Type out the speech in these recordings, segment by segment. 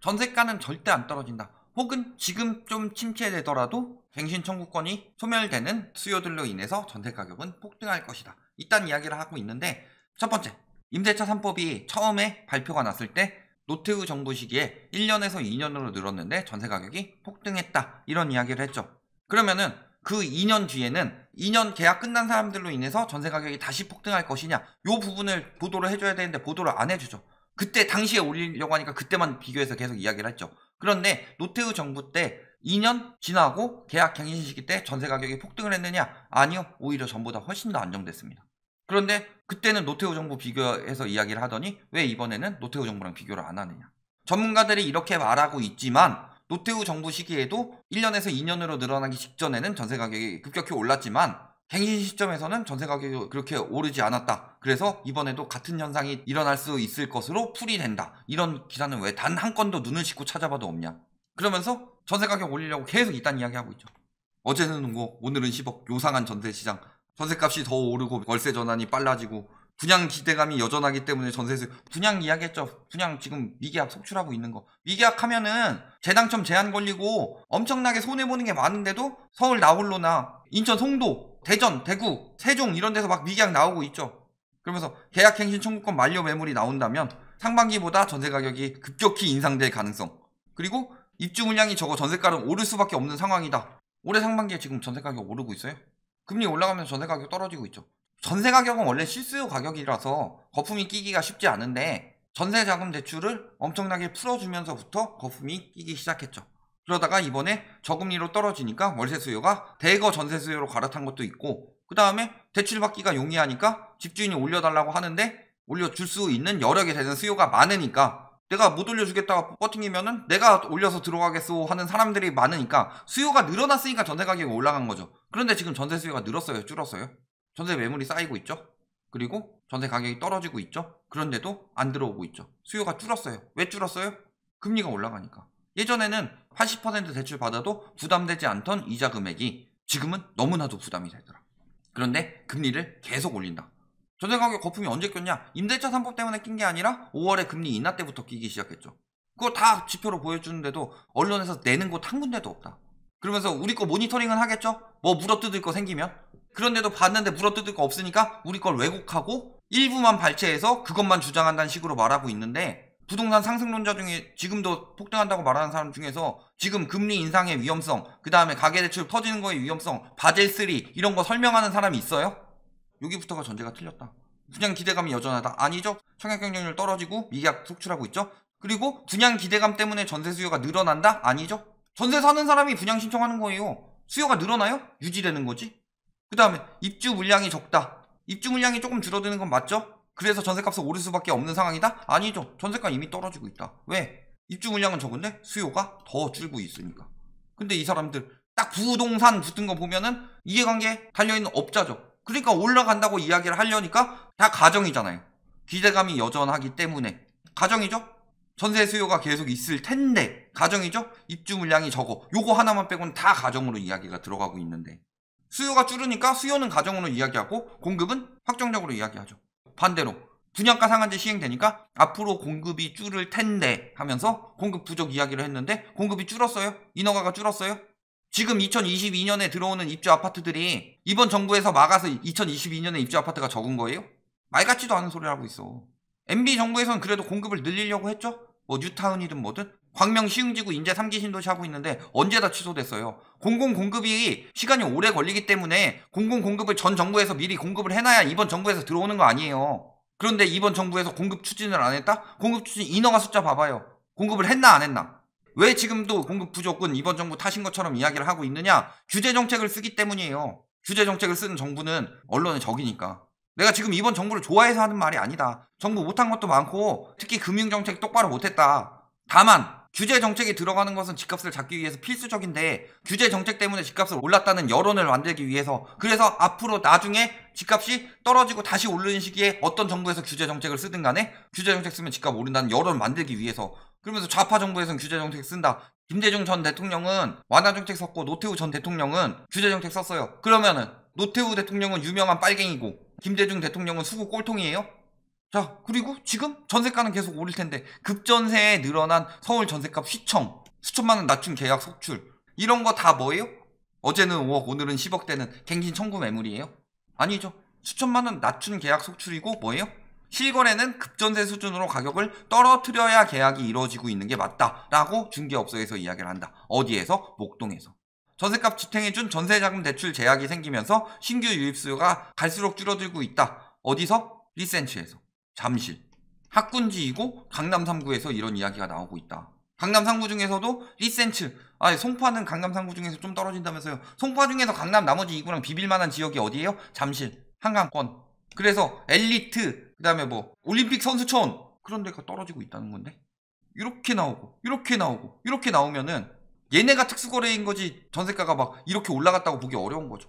전세가는 절대 안 떨어진다. 혹은 지금 좀 침체되더라도 갱신 청구권이 소멸되는 수요들로 인해서 전세 가격은 폭등할 것이다. 이딴 이야기를 하고 있는데, 첫 번째, 임대차 3법이 처음에 발표가 났을 때 노태우 정부 시기에 1년에서 2년으로 늘었는데 전세 가격이 폭등했다. 이런 이야기를 했죠. 그러면은 그 2년 뒤에는 2년 계약 끝난 사람들로 인해서 전세 가격이 다시 폭등할 것이냐, 이 부분을 보도를 해줘야 되는데 보도를 안 해주죠. 그때 당시에 올리려고 하니까 그때만 비교해서 계속 이야기를 했죠. 그런데 노태우 정부 때 2년 지나고 계약 갱신 시기 때 전세 가격이 폭등을 했느냐? 아니요. 오히려 전보다 훨씬 더 안정됐습니다. 그런데 그때는 노태우 정부 비교해서 이야기를 하더니 왜 이번에는 노태우 정부랑 비교를 안 하느냐? 전문가들이 이렇게 말하고 있지만 노태우 정부 시기에도 1년에서 2년으로 늘어나기 직전에는 전세 가격이 급격히 올랐지만 갱신 시점에서는 전세 가격이 그렇게 오르지 않았다. 그래서 이번에도 같은 현상이 일어날 수 있을 것으로 풀이된다. 이런 기사는 왜 단 한 건도 눈을 씻고 찾아봐도 없냐. 그러면서 전세 가격 올리려고 계속 이딴 이야기하고 있죠. 어제는 뭐 오늘은 10억 요상한 전세시장, 전세값이 더 오르고 월세 전환이 빨라지고 분양 기대감이 여전하기 때문에 전세수, 분양 이야기했죠. 분양 지금 미계약 속출하고 있는 거. 미계약하면은 재당첨 제한 걸리고 엄청나게 손해보는 게 많은데도 서울 나홀로나 인천 송도, 대전, 대구, 세종 이런 데서 막 미계약 나오고 있죠. 그러면서 계약갱신 청구권 만료 매물이 나온다면 상반기보다 전세 가격이 급격히 인상될 가능성, 그리고 입주 물량이 적어 전세가는 오를 수밖에 없는 상황이다. 올해 상반기에 지금 전세 가격 오르고 있어요. 금리 올라가면서 전세 가격 떨어지고 있죠. 전세 가격은 원래 실수요 가격이라서 거품이 끼기가 쉽지 않은데 전세자금 대출을 엄청나게 풀어주면서부터 거품이 끼기 시작했죠. 그러다가 이번에 저금리로 떨어지니까 월세 수요가 대거 전세 수요로 갈아탄 것도 있고, 그 다음에 대출 받기가 용이하니까 집주인이 올려달라고 하는데 올려줄 수 있는 여력이 되는 수요가 많으니까, 내가 못 올려주겠다고 버팅기면은 내가 올려서 들어가겠소 하는 사람들이 많으니까 수요가 늘어났으니까 전세 가격이 올라간 거죠. 그런데 지금 전세 수요가 늘었어요, 줄었어요? 전세 매물이 쌓이고 있죠. 그리고 전세 가격이 떨어지고 있죠. 그런데도 안 들어오고 있죠. 수요가 줄었어요. 왜 줄었어요? 금리가 올라가니까. 예전에는 80% 대출 받아도 부담되지 않던 이자 금액이 지금은 너무나도 부담이 되더라. 그런데 금리를 계속 올린다. 전세 가격 거품이 언제 꼈냐? 임대차 3법 때문에 낀 게 아니라 5월에 금리 인하 때부터 끼기 시작했죠. 그거 다 지표로 보여주는데도 언론에서 내는 곳 한 군데도 없다. 그러면서 우리 거 모니터링은 하겠죠? 뭐 물어뜯을 거 생기면? 그런데도 봤는데 물어뜯을 거 없으니까 우리 걸 왜곡하고 일부만 발췌해서 그것만 주장한다는 식으로 말하고 있는데, 부동산 상승론자 중에 지금도 폭등한다고 말하는 사람 중에서 지금 금리 인상의 위험성, 그 다음에 가계대출 터지는 거의 위험성, 바젤3 이런 거 설명하는 사람이 있어요? 여기부터가 전제가 틀렸다. 분양 기대감이 여전하다. 아니죠. 청약 경쟁률 떨어지고 미계약 속출하고 있죠. 그리고 분양 기대감 때문에 전세 수요가 늘어난다? 아니죠. 전세 사는 사람이 분양 신청하는 거예요. 수요가 늘어나요? 유지되는 거지. 그 다음에 입주 물량이 적다. 입주 물량이 조금 줄어드는 건 맞죠? 그래서 전세값이 오를 수밖에 없는 상황이다? 아니죠. 전세가 이미 떨어지고 있다. 왜? 입주 물량은 적은데 수요가 더 줄고 있으니까. 근데 이 사람들 딱 부동산 붙은 거 보면은 이해관계 달려있는 업자죠. 그러니까 올라간다고 이야기를 하려니까 다 가정이잖아요. 기대감이 여전하기 때문에 가정이죠. 전세 수요가 계속 있을 텐데 가정이죠. 입주 물량이 적어. 요거 하나만 빼고는 다 가정으로 이야기가 들어가고 있는데, 수요가 줄으니까 수요는 가정으로 이야기하고 공급은 확정적으로 이야기하죠. 반대로 분양가 상한제 시행되니까 앞으로 공급이 줄을 텐데 하면서 공급 부족 이야기를 했는데 공급이 줄었어요? 인허가가 줄었어요? 지금 2022년에 들어오는 입주 아파트들이 이번 정부에서 막아서 2022년에 입주 아파트가 적은 거예요? 말 같지도 않은 소리를 하고 있어. MB 정부에서는 그래도 공급을 늘리려고 했죠? 뭐 뉴타운이든 뭐든. 광명 시흥지구 인제 3기 신도시 하고 있는데 언제 다 취소됐어요. 공공공급이 시간이 오래 걸리기 때문에 공공공급을 전 정부에서 미리 공급을 해놔야 이번 정부에서 들어오는 거 아니에요. 그런데 이번 정부에서 공급 추진을 안 했다? 공급 추진 인허가 숫자 봐봐요. 공급을 했나 안 했나? 왜 지금도 공급 부족은 이번 정부 탓인 것처럼 이야기를 하고 있느냐? 규제정책을 쓰기 때문이에요. 규제정책을 쓰는 정부는 언론의 적이니까. 내가 지금 이번 정부를 좋아해서 하는 말이 아니다. 정부 못한 것도 많고 특히 금융정책 똑바로 못했다. 다만 규제정책이 들어가는 것은 집값을 잡기 위해서 필수적인데 규제정책 때문에 집값을 올랐다는 여론을 만들기 위해서, 그래서 앞으로 나중에 집값이 떨어지고 다시 오르는 시기에 어떤 정부에서 규제정책을 쓰든 간에 규제정책 쓰면 집값 오른다는 여론을 만들기 위해서, 그러면서 좌파 정부에서는 규제정책 쓴다. 김대중 전 대통령은 완화정책 썼고 노태우 전 대통령은 규제정책 썼어요. 그러면은 노태우 대통령은 유명한 빨갱이고 김대중 대통령은 수구 꼴통이에요? 자, 그리고 지금 전세가는 계속 오를 텐데 급전세에 늘어난 서울 전세값 휘청, 수천만 원 낮춘 계약 속출, 이런 거 다 뭐예요? 어제는 5억, 오늘은 10억 대는 갱신 청구 매물이에요? 아니죠. 수천만 원 낮춘 계약 속출이고 뭐예요? 실거래는 급전세 수준으로 가격을 떨어뜨려야 계약이 이루어지고 있는 게 맞다라고 중개업소에서 이야기를 한다. 어디에서? 목동에서. 전세값 지탱해준 전세자금 대출 제약이 생기면서 신규 유입 수요가 갈수록 줄어들고 있다. 어디서? 리센츠에서. 잠실. 학군지이고 강남 3구에서 이런 이야기가 나오고 있다. 강남 3구 중에서도 리센츠, 송파는 강남 3구 중에서 좀 떨어진다면서요. 송파 중에서 강남 나머지 2구랑 비빌만한 지역이 어디예요? 잠실, 한강권. 그래서 엘리트, 그 다음에 뭐 올림픽 선수촌, 그런 데가 떨어지고 있다는 건데, 이렇게 나오고 이렇게 나오고 이렇게 나오면은 얘네가 특수거래인 거지 전세가가 막 이렇게 올라갔다고 보기 어려운 거죠.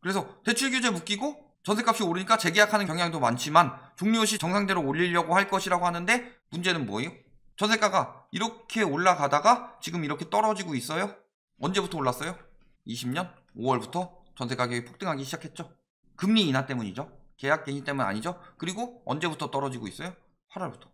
그래서 대출 규제 묶이고 전세값이 오르니까 재계약하는 경향도 많지만 종료 시 정상대로 올리려고 할 것이라고 하는데, 문제는 뭐예요? 전세가가 이렇게 올라가다가 지금 이렇게 떨어지고 있어요. 언제부터 올랐어요? 20년 5월부터 전세 가격이 폭등하기 시작했죠. 금리 인하 때문이죠. 계약 갱신 때문 아니죠. 그리고 언제부터 떨어지고 있어요? 8월부터.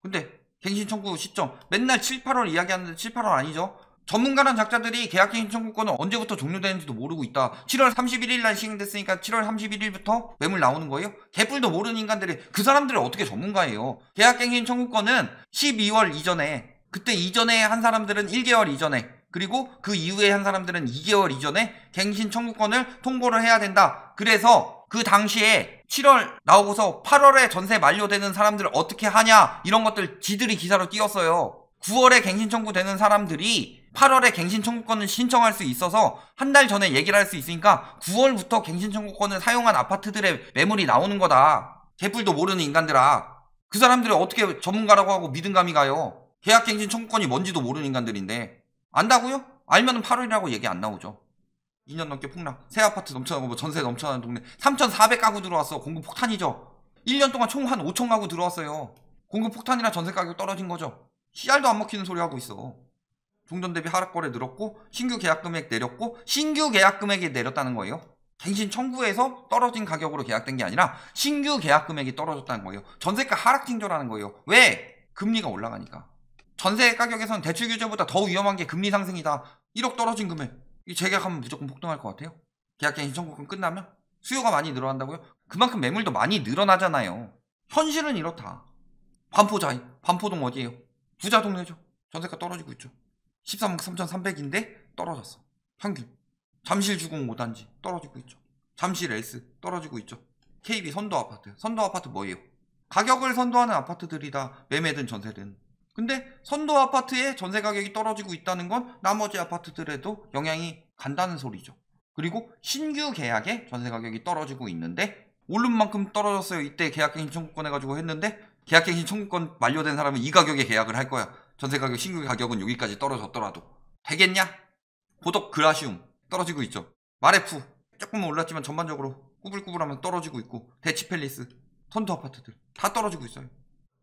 근데 갱신 청구 시점 맨날 7, 8월 이야기하는데 7, 8월 아니죠. 전문가란 작자들이 계약갱신 청구권은 언제부터 종료되는지도 모르고 있다. 7월 31일 날 시행됐으니까 7월 31일부터 매물 나오는 거예요? 개뿔도 모르는 인간들이, 그 사람들이 어떻게 전문가예요? 계약갱신 청구권은 12월 이전에, 그때 이전에 한 사람들은 1개월 이전에, 그리고 그 이후에 한 사람들은 2개월 이전에 갱신 청구권을 통보를 해야 된다. 그래서 그 당시에 7월 나오고서 8월에 전세 만료되는 사람들 어떻게 하냐, 이런 것들 지들이 기사로 띄웠어요. 9월에 갱신 청구되는 사람들이 8월에 갱신 청구권을 신청할 수 있어서 한 달 전에 얘기를 할 수 있으니까 9월부터 갱신 청구권을 사용한 아파트들의 매물이 나오는 거다. 개뿔도 모르는 인간들아. 그 사람들이 어떻게 전문가라고 하고 믿음감이 가요? 계약갱신 청구권이 뭔지도 모르는 인간들인데. 안다고요? 알면은 8월이라고 얘기 안 나오죠. 2년 넘게 폭락, 새 아파트 넘쳐나고 뭐 전세 넘쳐나는 동네 3,400가구 들어왔어. 공급 폭탄이죠. 1년 동안 총 한 5,000가구 들어왔어요. 공급 폭탄이라 전세 가격 떨어진 거죠. 씨알도 안 먹히는 소리 하고 있어. 종전 대비 하락 거래 늘었고 신규 계약 금액 내렸고, 신규 계약 금액이 내렸다는 거예요. 갱신 청구에서 떨어진 가격으로 계약된 게 아니라 신규 계약 금액이 떨어졌다는 거예요. 전세가 하락 징조라는 거예요. 왜? 금리가 올라가니까. 전세 가격에서는 대출 규제보다 더 위험한 게 금리 상승이다. 1억 떨어진 금액, 이 재계약하면 무조건 폭등할 것 같아요? 계약갱신 청구권 끝나면? 수요가 많이 늘어난다고요? 그만큼 매물도 많이 늘어나잖아요. 현실은 이렇다. 반포자이, 반포동 어디예요? 부자 동네죠. 전세가 떨어지고 있죠. 13억 3,300인데 떨어졌어. 평균. 잠실 주공 5단지 떨어지고 있죠. 잠실 엘스 떨어지고 있죠. KB 선도 아파트. 선도 아파트 뭐예요? 가격을 선도하는 아파트들이다. 매매든 전세든. 근데 선도 아파트의 전세 가격이 떨어지고 있다는 건 나머지 아파트들에도 영향이 간다는 소리죠. 그리고 신규 계약에 전세 가격이 떨어지고 있는데 오른 만큼 떨어졌어요. 이때 계약갱신 청구권 해가지고 했는데 계약갱신 청구권 만료된 사람은 이 가격에 계약을 할 거야. 전세 가격 신규 가격은 여기까지 떨어졌더라도 되겠냐? 고덕 그라시움 떨어지고 있죠. 마레프 조금은 올랐지만 전반적으로 꾸불꾸불하면 떨어지고 있고, 대치팰리스, 선도 아파트들 다 떨어지고 있어요.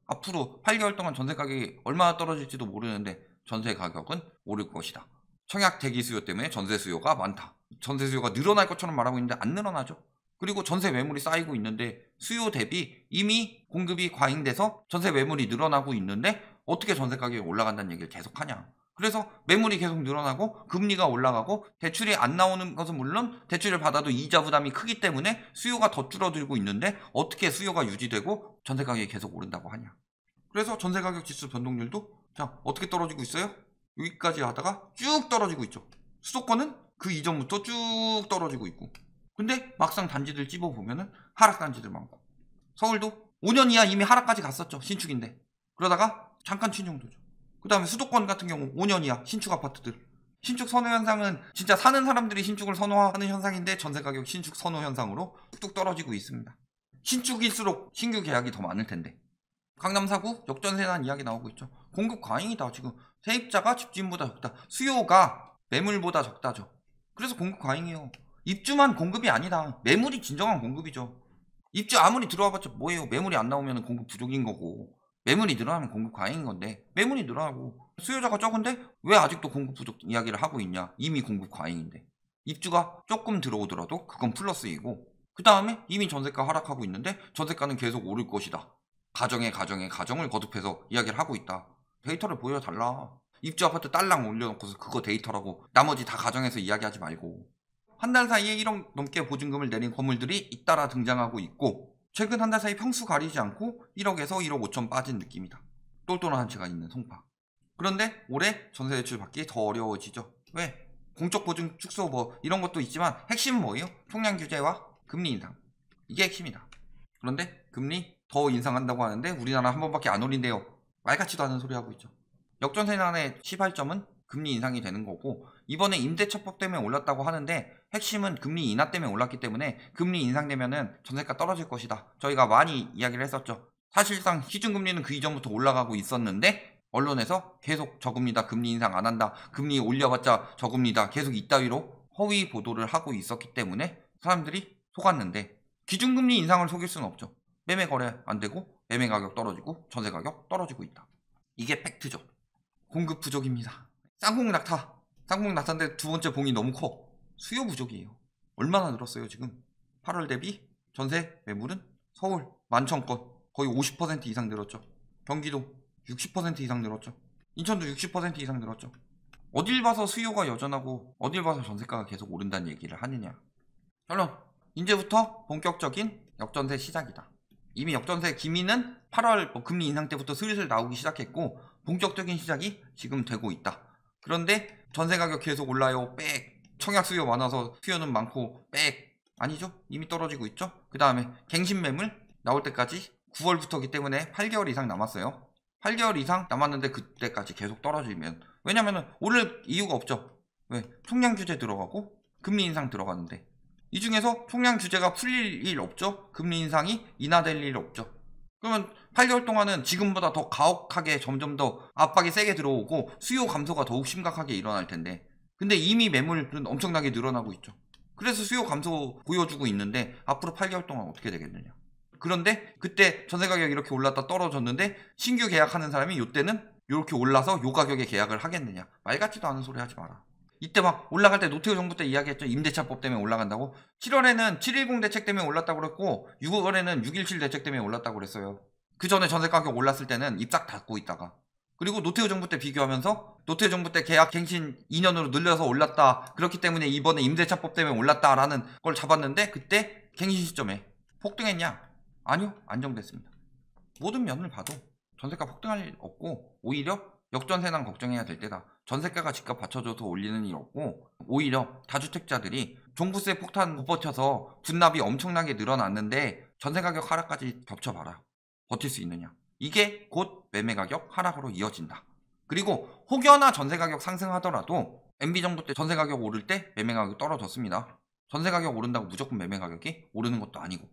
앞으로 8개월 동안 전세 가격이 얼마나 떨어질지도 모르는데 전세 가격은 오를 것이다. 청약 대기 수요 때문에 전세 수요가 많다. 전세 수요가 늘어날 것처럼 말하고 있는데 안 늘어나죠. 그리고 전세 매물이 쌓이고 있는데 수요 대비 이미 공급이 과잉돼서 전세 매물이 늘어나고 있는데 어떻게 전세 가격이 올라간다는 얘기를 계속하냐. 그래서 매물이 계속 늘어나고 금리가 올라가고 대출이 안 나오는 것은 물론 대출을 받아도 이자 부담이 크기 때문에 수요가 더 줄어들고 있는데 어떻게 수요가 유지되고 전세 가격이 계속 오른다고 하냐. 그래서 전세 가격 지수 변동률도 자 어떻게 떨어지고 있어요? 여기까지 하다가 쭉 떨어지고 있죠. 수도권은 그 이전부터 쭉 떨어지고 있고, 근데 막상 단지들 찝어보면은 하락 단지들 많고, 서울도 5년 이하 이미 하락까지 갔었죠. 신축인데 그러다가 잠깐 친 정도죠. 그 다음에 수도권 같은 경우 5년 이하 신축 아파트들, 신축 선호 현상은 진짜 사는 사람들이 신축을 선호하는 현상인데 전세 가격 신축 선호 현상으로 뚝뚝 떨어지고 있습니다. 신축일수록 신규 계약이 더 많을 텐데. 강남 4구 역전세난 이야기 나오고 있죠. 공급 과잉이다. 지금 세입자가 집주인보다 적다. 수요가 매물보다 적다죠. 그래서 공급 과잉이에요. 입주만 공급이 아니다. 매물이 진정한 공급이죠. 입주 아무리 들어와봤자 뭐예요? 매물이 안 나오면 공급 부족인 거고, 매물이 늘어나면 공급 과잉인 건데, 매물이 늘어나고 수요자가 적은데 왜 아직도 공급 부족 이야기를 하고 있냐. 이미 공급 과잉인데. 입주가 조금 들어오더라도 그건 플러스이고, 그 다음에 이미 전세가 하락하고 있는데 전세가는 계속 오를 것이다. 가정을 거듭해서 이야기를 하고 있다. 데이터를 보여달라. 입주 아파트 딸랑 올려놓고서 그거 데이터라고 나머지 다 가정해서 이야기하지 말고. 한 달 사이에 1억 넘게 보증금을 내린 건물들이 잇따라 등장하고 있고 최근 한 달 사이 평수 가리지 않고 1억에서 1억 5천 빠진 느낌이다. 똘똘한 한 채가 있는 송파. 그런데 올해 전세 대출 받기 더 어려워지죠. 왜? 공적 보증 축소 뭐 이런 것도 있지만 핵심은 뭐예요? 총량 규제와 금리 인상. 이게 핵심이다. 그런데 금리 더 인상한다고 하는데 우리나라 한 번밖에 안 올린대요. 말 같지도 않은 소리 하고 있죠. 역전세난의 시발점은 금리 인상이 되는 거고 이번에 임대차법 때문에 올랐다고 하는데 핵심은 금리 인하 때문에 올랐기 때문에 금리 인상되면은 전세가 떨어질 것이다. 저희가 많이 이야기를 했었죠. 사실상 기준금리는 그 이전부터 올라가고 있었는데 언론에서 계속 저금리다, 금리 인상 안 한다, 금리 올려봤자 저금리다, 계속 이따위로 허위 보도를 하고 있었기 때문에 사람들이 속았는데 기준금리 인상을 속일 수는 없죠. 매매 거래 안 되고 매매 가격 떨어지고 전세 가격 떨어지고 있다. 이게 팩트죠. 공급 부족입니다. 쌍봉 낙타인데 두 번째 봉이 너무 커. 수요 부족이에요. 얼마나 늘었어요 지금? 8월 대비 전세 매물은 서울 11,000건 거의 50% 이상 늘었죠. 경기도 60% 이상 늘었죠. 인천도 60% 이상 늘었죠. 어딜 봐서 수요가 여전하고 어딜 봐서 전세가가 계속 오른다는 얘기를 하느냐. 결론, 이제부터 본격적인 역전세 시작이다. 이미 역전세 기미는 8월 금리 인상 때부터 슬슬 나오기 시작했고 본격적인 시작이 지금 되고 있다. 그런데 전세 가격 계속 올라요. 빽. 청약 수요 많아서 수요는 많고 빽. 아니죠. 이미 떨어지고 있죠. 그 다음에 갱신 매물 나올 때까지 9월부터기 때문에 8개월 이상 남았어요. 8개월 이상 남았는데 그때까지 계속 떨어지면 왜냐면은 오를 이유가 없죠. 왜? 총량 규제 들어가고 금리 인상 들어가는데 이 중에서 총량 규제가 풀릴 일 없죠. 금리 인상이 인하될 일 없죠. 그러면 8개월 동안은 지금보다 더 가혹하게 점점 더 압박이 세게 들어오고 수요 감소가 더욱 심각하게 일어날 텐데 근데 이미 매물은 엄청나게 늘어나고 있죠. 그래서 수요 감소 보여주고 있는데 앞으로 8개월 동안 어떻게 되겠느냐. 그런데 그때 전세 가격이 이렇게 올랐다 떨어졌는데 신규 계약하는 사람이 이때는 이렇게 올라서 요 가격에 계약을 하겠느냐. 말 같지도 않은 소리 하지 마라. 이때 막 올라갈 때 노태우 정부 때 이야기했죠. 임대차법 때문에 올라간다고. 7월에는 710 대책 때문에 올랐다고 그랬고 6월에는 617 대책 때문에 올랐다고 그랬어요. 그 전에 전세 가격 올랐을 때는 입 싹 닫고 있다가 그리고 노태우 정부 때 비교하면서 노태우 정부 때 계약 갱신 2년으로 늘려서 올랐다. 그렇기 때문에 이번에 임대차법 때문에 올랐다라는 걸 잡았는데 그때 갱신 시점에 폭등했냐? 아니요. 안정됐습니다. 모든 면을 봐도 전세가 폭등할 일 없고 오히려 역전세난 걱정해야 될 때다. 전세가가 집값 받쳐줘서 올리는 일 없고 오히려 다주택자들이 종부세 폭탄 못 버텨서 분납이 엄청나게 늘어났는데 전세가격 하락까지 겹쳐봐라. 버틸 수 있느냐. 이게 곧 매매가격 하락으로 이어진다. 그리고 혹여나 전세가격 상승하더라도 MB정부 때 전세가격 오를 때 매매가격 떨어졌습니다. 전세가격 오른다고 무조건 매매가격이 오르는 것도 아니고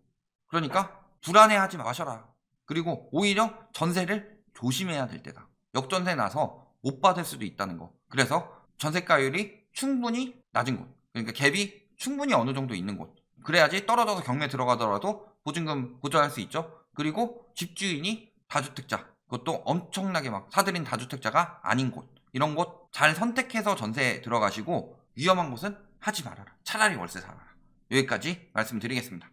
그러니까 불안해하지 마셔라. 그리고 오히려 전세를 조심해야 될 때다. 역전세 나서 못 받을 수도 있다는 거. 그래서 전세가율이 충분히 낮은 곳. 그러니까 갭이 충분히 어느 정도 있는 곳. 그래야지 떨어져서 경매 들어가더라도 보증금 보전할 수 있죠. 그리고 집주인이 다주택자. 그것도 엄청나게 막 사들인 다주택자가 아닌 곳. 이런 곳 잘 선택해서 전세에 들어가시고 위험한 곳은 하지 말아라. 차라리 월세 살아라. 여기까지 말씀드리겠습니다.